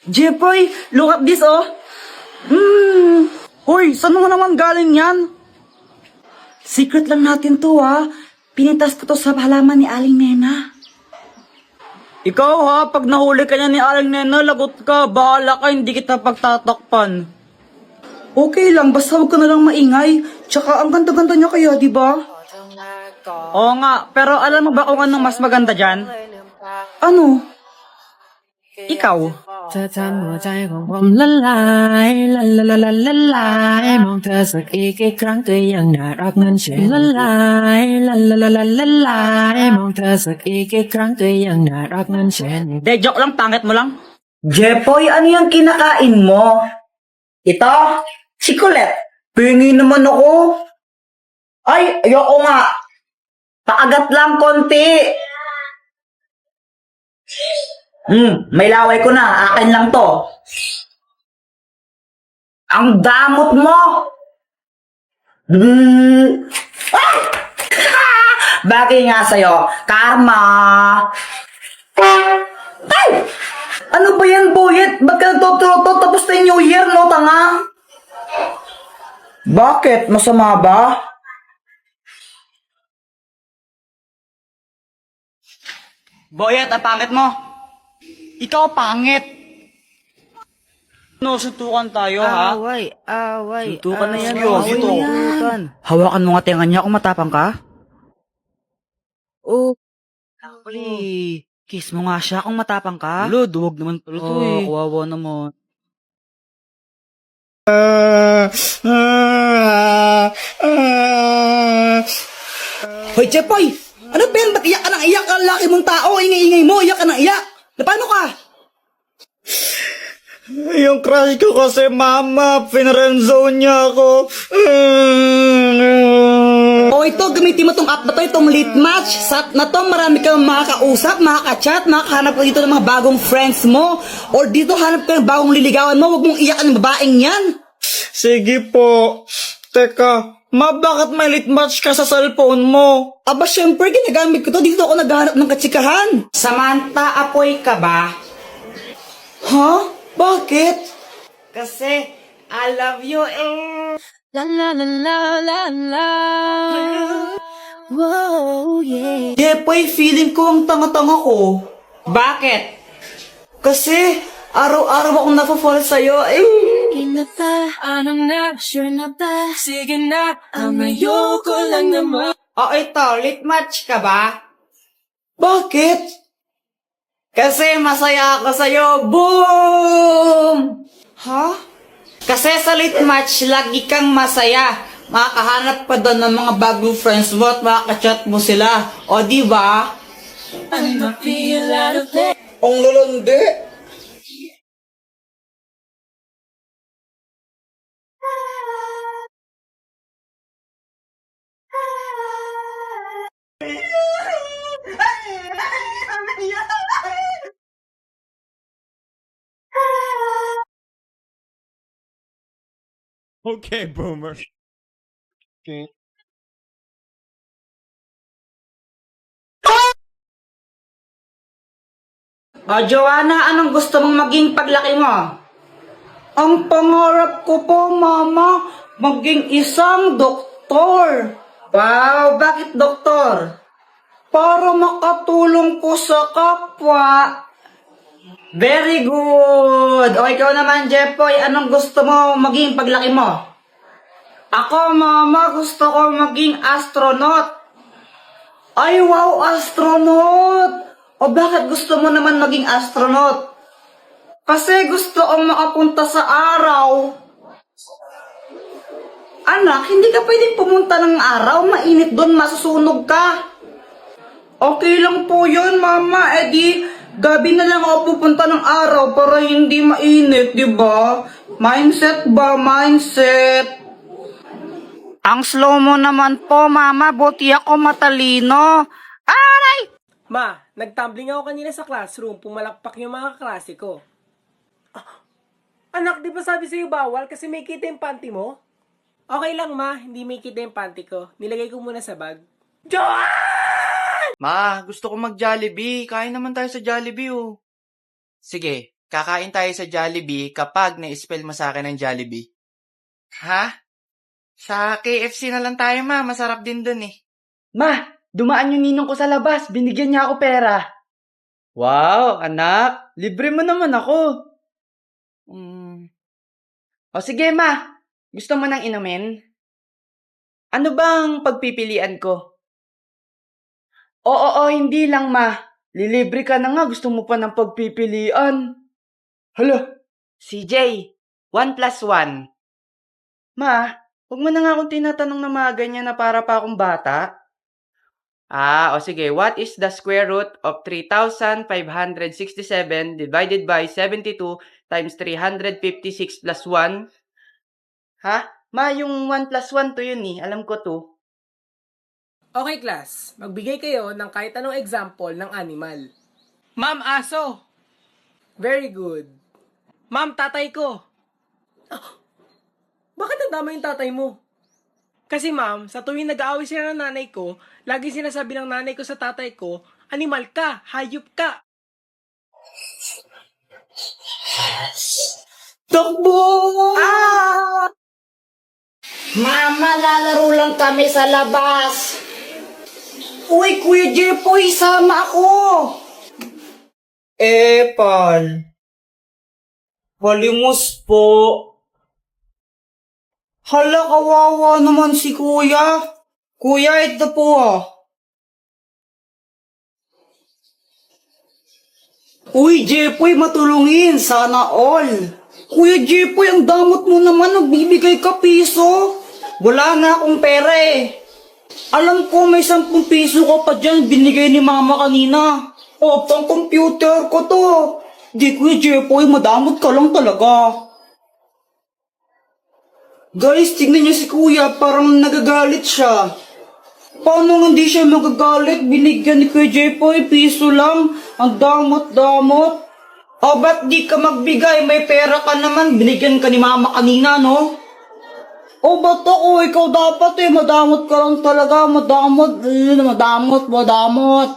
Jepoy, look at this, oh. Hoy, saan mo naman galing yan? Secret lang natin to, ha. Pinitas ko to sa halaman ni Aling Nena. Ikaw, ha, pag nahuli ka niya ni Aling Nena, lagot ka. Bahala ka, hindi kita pagtatakpan. Okay lang, basta huwag ka na lang maingay. Tsaka, ang ganda-ganda niya kaya, di ba? Oo nga, pero alam mo ba kung anong mas maganda dyan? Ano? Ikaw. เธอทำหัวใจของผมละลายละละละละละลายมองเธอสักอีกกี่ครั้งก็ยังน่ารักนั้นใช่ละลายละละละละละลายมองเธอสักอีกกี่ครั้งก็ยังน่ารักนั้นใช่ De, joke lang, pangit mo lang. Jepoy, ano yung kinakain mo? Ito? Chikolet. Pingi naman ako. Ay, ayoko nga. Paagat lang konti. May laway ko na. Akin lang to. Ang damot mo. Ah! Bagay nga sa'yo. Karma. Ay! Ano ba yan, Boyet? Ba't ka nagtututo tapos na yung New Year, no, tanga? Bakit? Masama ba? Boyet, ang pangit mo. Ikaw pangit. No, suntukan tayo, ha? Away. Suntukan na yan, away, Yogi, to. suntukan. Hawakan mo nga tenga niya kung matapang ka. Oh, Lovely. Kiss mo nga siya kung matapang ka. Lo, duwag naman pala to eh. Kawawa naman. Hoy, Chepoy! Ano ba yan? Ba't iyak ka ng iyak? Ang laki mong tao. Ingay-ingay mo. Iyak ka ng iyak. Na paano ka? Yung crush ko kasi, mama. Pinrenzone niya ako. O ito, gamitin mo tong app na to, itong Lit Match. Sa app na to, marami kang makakausap, makaka-chat, makakahanap ka dito ng mga bagong friends mo. Or dito, hanap ka ng bagong liligawan mo. Huwag mong iyakan ng babaeng yan. Sige po. Teka, bakit may Lit Match ka sa cellphone mo? Aba, syempre, ginagamit ko to. Dito ako naghahanap ng katsikahan. Samantha, apoy ka ba? Ha? Bakit? Kasi, I love you La la la la la la. Whoa, yeah. Jepoy, feeling ko ang tanga-tanga ko. Bakit? Kasi, araw-araw akong napafall sa'yo. Sige na ba? Anong na? Sure na ba? Sige na, ang ayoko lang naman. O ito, Lit Match ka ba? Bakit? Kasi masaya ako sa'yo. Boom! Ha? Kasi sa Lit Match, lagi kang masaya. Makakahanap pa doon ng mga bagong friends mo at makaka-chat mo sila. O, di ba? I'm a feel out of there. Ang lalandi. Okay, boomer. Okay. O, Joanna, anong gusto mong maging paglaki mo? Ang pangarap ko po, Mama, maging isang doktor. Wow, bakit doktor? Para makatulong po sa kapwa. Very good. O, ikaw naman, Jepoy, anong gusto mo maging paglaki mo? Ako, Mama, gusto ko maging astronaut. Ay, wow, astronaut! O bakit gusto mo naman maging astronaut? Kasi gusto kong makapunta sa araw. Anak, hindi ka pwedeng pumunta ng araw. Mainit doon, masusunog ka. Okay lang po yun, Mama. Eh di, gabi na lang ako pupunta ng araw para hindi mainit, di ba? Mindset ba? Mindset. Ang slow mo naman po, Mama. Buti ako matalino. Aray! Ma, nagtumbling ako kanina sa classroom, pumalakpak yung mga kaklase ko. Ah, anak, di ba sabi sa'yo bawal kasi may kita yung panty mo? Okay lang, ma, hindi may kita yung panty ko. Nilagay ko muna sa bag. Ma, gusto ko mag-Jollibee. Kain naman tayo sa Jollibee, oh. Sige, kakain tayo sa Jollibee kapag na-spell mo sa akin ng Jollibee. Ha? Sa KFC na lang tayo, ma. Masarap din dun eh. Ma, dumaan yung ninong ko sa labas. Binigyan niya ako pera. Wow, anak. Libre mo naman ako. O sige, ma. Gusto mo nang inumin? Ano bang pagpipilian ko? Oo, hindi lang, ma. Lilibre ka na nga. Gusto mo pa ng pagpipilian. Hala, CJ, 1 plus 1. Ma, huwag mo na nga akong tinatanong na mga ganyan na para pa akong bata. O sige. What is the square root of 3,567 divided by 72 times 356 plus 1? Ha? Ma, yung 1 plus 1 to yun eh. Alam ko to. Okay, class. Magbigay kayo ng kahit anong example ng animal. Ma'am, aso. Very good. Ma'am, tatay ko. Bakit nadama yung tatay mo? Kasi ma'am, sa tuwing nag-aaway sila ng nanay ko, lagi sinasabi ng nanay ko sa tatay ko, animal ka, hayop ka. Takbo! Mama, lalaro lang kami sa labas. Uy, Kuya Jepoy, sama ako. Paul. Halimos po. Hala, kawawa naman si Kuya. Kuya, ito po Uy, Jepoy, matulungin. Sana all. Kuya Jepoy, ang damot mo naman. Nagbibigay ka piso. Wala na akong pera eh. Alam ko may 10 piso ka pa dyan. Binigay ni mama kanina. Pang computer ko to. Di, Kuya Jepoy, madamot ka lang talaga. Guys, tignan niyo si Kuya. Parang nagagalit siya. Paano hindi siya magagalit? Binigyan ni Kuya Jepoy, piso lang. Ang damot-damot. Ba't di ka magbigay? May pera ka naman. Binigyan ka ni mama kanina, no? Ba't ako? Ikaw dapat madamot ka lang talaga. Madamot. Madamot.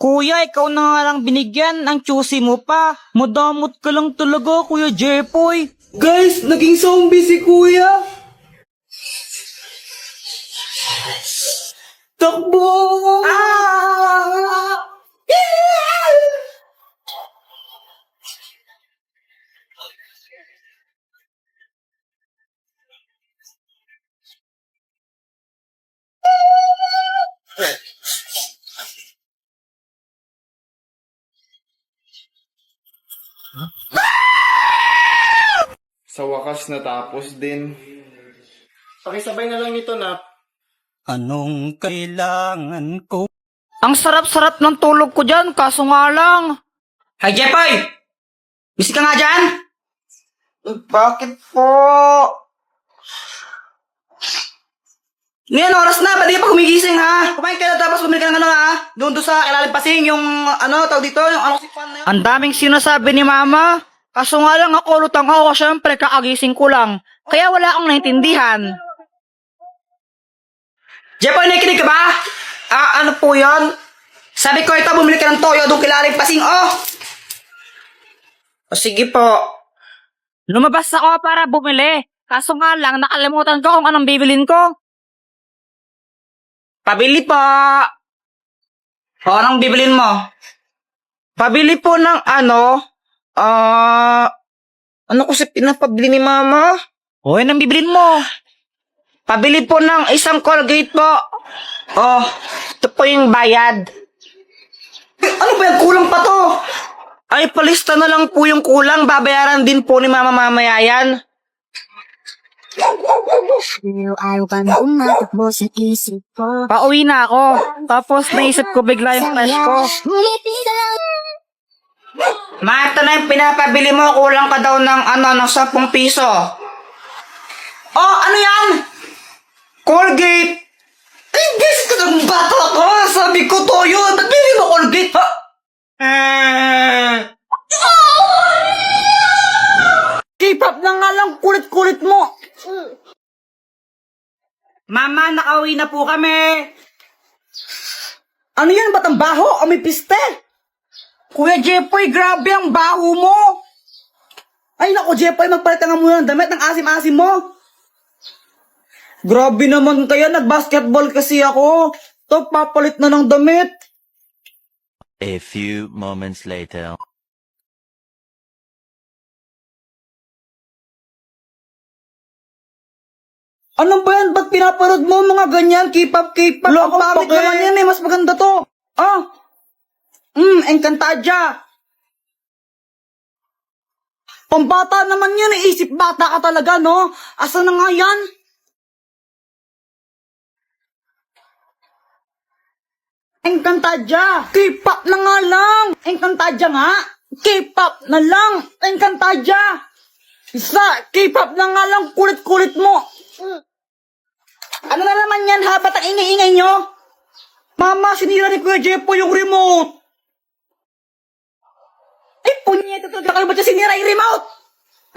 Kuya, ikaw na nga lang binigyan. Ang choosy mo pa. Madamot ka lang talaga, Kuya Jepoy. Guys, naging zombie si Kuya. Takbo! Sa wakas natapos din. Pakisabay na lang nito, na. Anong kailangan ko? Ang sarap-sarap ng tulog ko dyan, kaso nga lang. Hi, Jepoy! Busy ka nga dyan? Bakit po? Ngayon, oras na, ba't di ka pa gumigising, ha? Kumain ka na, tapos bumili ka ng ha? Doon sa ilalim pasing, yung, tawag dito, yung si fan na yun. Ang daming sinasabi ni mama. Kaso nga lang, ako lutang ako, syempre, kakagising ko lang. Kaya wala akong naintindihan. Jepoy, nakikinig ka ba? Ano po yun? Sabi ko ito, bumili ka ng toyo, doon kilalim pasing, sige po. Lumabas ako para bumili. Kaso nga lang, nakalimutan ko kung anong bibilin ko. Pabili po. Anong bibilin mo? Pabili po ng ano kasi pinapabili ni mama? Anong bibilin mo? Pabili po ng isang Colgate po. Ito po yung bayad. Ano ba yan? Kulang pa to. Ay, palista na lang po yung kulang. Babayaran din po ni mama mamaya yan. Ayaw ka na umatakbo sa isip ko. Pauwi na ako. Tapos naisip ko bigla yung flash ko. Ngumiti ka lang. Ma, ito na yung pinapabili mo. Kulang ka daw ng ng 10 piso. Ano yan? Colgate. Ay, beses ka ng bata ko. Sabi ko toyo. Ba't bili mo Colgate, ha? K-pop na nga lang. Kulit-kulit mo. Mama, nakauwi na po kami. Ano yan? Ba't ang baho? May piste? Kuya Jepoy, grabe ang baho mo. Ay, naku, Jepoy, magpalit ka nga muna ng damit ng asim-asim mo. Grabe naman kaya, nag-basketball kasi ako. To, papalit na ng damit. A few moments later. Ano ba yan? Ba't pinapanood mo mga ganyan? K-pop, K-pop. Ang pangit naman yan eh. Mas maganda to. Ah. Encantadia. Pambata naman yan eh. Isip bata ka talaga, no? Asa na nga yan? Encantadia. K-pop na nga lang. Encantadia nga. K-pop na lang. Encantadia. Isa, K-pop na nga lang. Kulit-kulit mo. Ano na naman yan ha? Ba't ang ingay-ingay nyo? Mama, sinira ni Kuya Jepo yung remote. Ay, punyeta talaga kayo. Ba't siya sinira yung remote?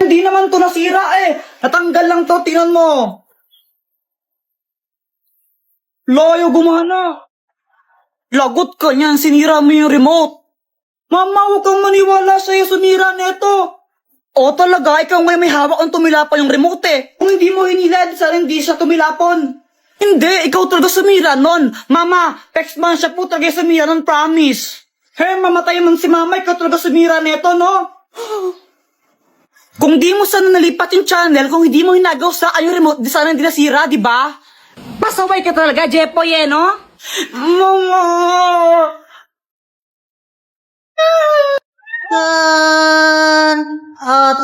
Hindi naman to nasira eh. Natanggal lang to. Tingnan mo. Layo gumana. Lagot ka niyan. Sinira mo yung remote. Mama, huwag kang maniwala sa'yo. Sumira neto. O talaga, ikaw ngayon may hawak ang tumilapon yung remote eh. Kung hindi mo hinilad, sana hindi siya tumilapon. Hindi, ikaw talaga sumira nun. Mama, text man siya po talaga sumira nun, promise. Hey, mamatay man si mama, ikaw talaga sumira neto, no? Kung di mo sana nalipat yung channel, kung hindi mo hinagaw sa yung remote, di sana hindi nasira, di ba? Pasaway ka talaga, Jepoy, eh, no? Mama! At